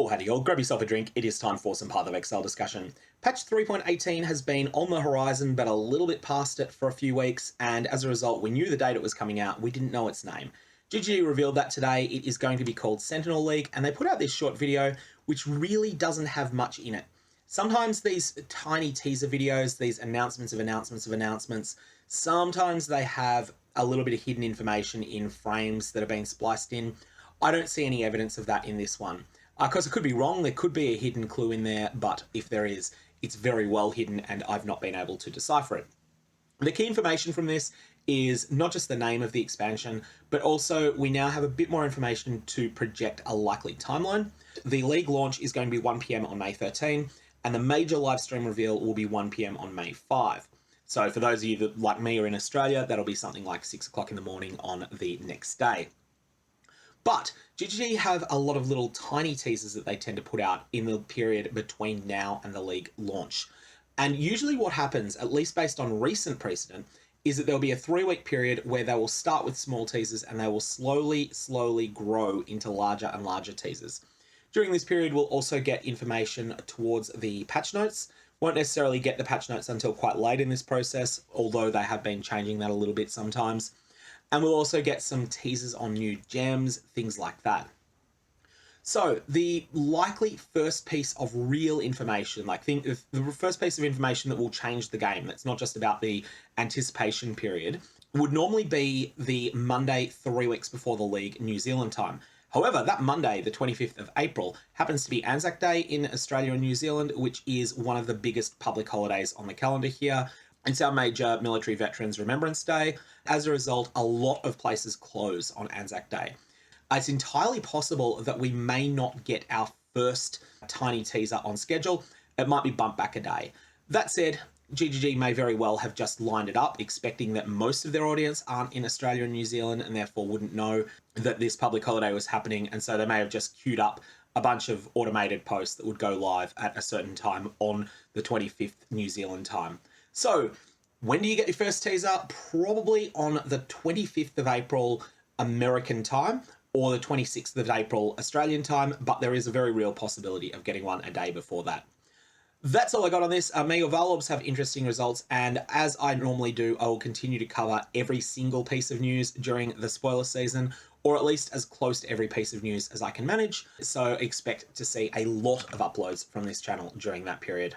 Oh, howdy all, grab yourself a drink, it is time for some Path of Exile discussion. Patch 3.18 has been on the horizon, but a little bit past it for a few weeks, and as a result, we knew the date it was coming out, we didn't know its name. GG revealed that today it is going to be called Sentinel League, and they put out this short video, which really doesn't have much in it. Sometimes these tiny teaser videos, these announcements of announcements, sometimes they have a little bit of hidden information in frames that are being spliced in. I don't see any evidence of that in this one. Because it could be wrong, there could be a hidden clue in there, but if there is, it's very well hidden and I've not been able to decipher it. The key information from this is not just the name of the expansion, but also we now have a bit more information to project a likely timeline. The League launch is going to be 1 PM on May 13, and the major live stream reveal will be 1 PM on May 5. So for those of you that, like me, are in Australia, that'll be something like 6 o'clock in the morning on the next day. But GGG have a lot of little tiny teasers that they tend to put out in the period between now and the League launch. And usually what happens, at least based on recent precedent, is that there'll be a 3-week period where they will start with small teasers and they will slowly grow into larger and larger teasers. During this period, we'll also get information towards the patch notes. Won't necessarily get the patch notes until quite late in this process, although they have been changing that a little bit sometimes. And we'll also get some teasers on new gems, things like that. So the likely first piece of real information, the first piece of information that will change the game, that's not just about the anticipation period, would normally be the Monday 3 weeks before the League New Zealand time. However, that Monday, the 25th of April, happens to be Anzac Day in Australia and New Zealand, which is one of the biggest public holidays on the calendar here. It's our major military veterans Remembrance Day. As a result, a lot of places close on Anzac Day. It's entirely possible that we may not get our first tiny teaser on schedule. It might be bumped back a day. That said, GGG may very well have just lined it up, expecting that most of their audience aren't in Australia and New Zealand and therefore wouldn't know that this public holiday was happening. And so they may have just queued up a bunch of automated posts that would go live at a certain time on the 25th New Zealand time. So when do you get your first teaser? Probably on the 25th of April American time or the 26th of April Australian time, but there is a very real possibility of getting one a day before that. That's all I got on this. May your Valobs have interesting results, and as I normally do, I will continue to cover every single piece of news during the spoiler season, or at least as close to every piece of news as I can manage, so expect to see a lot of uploads from this channel during that period.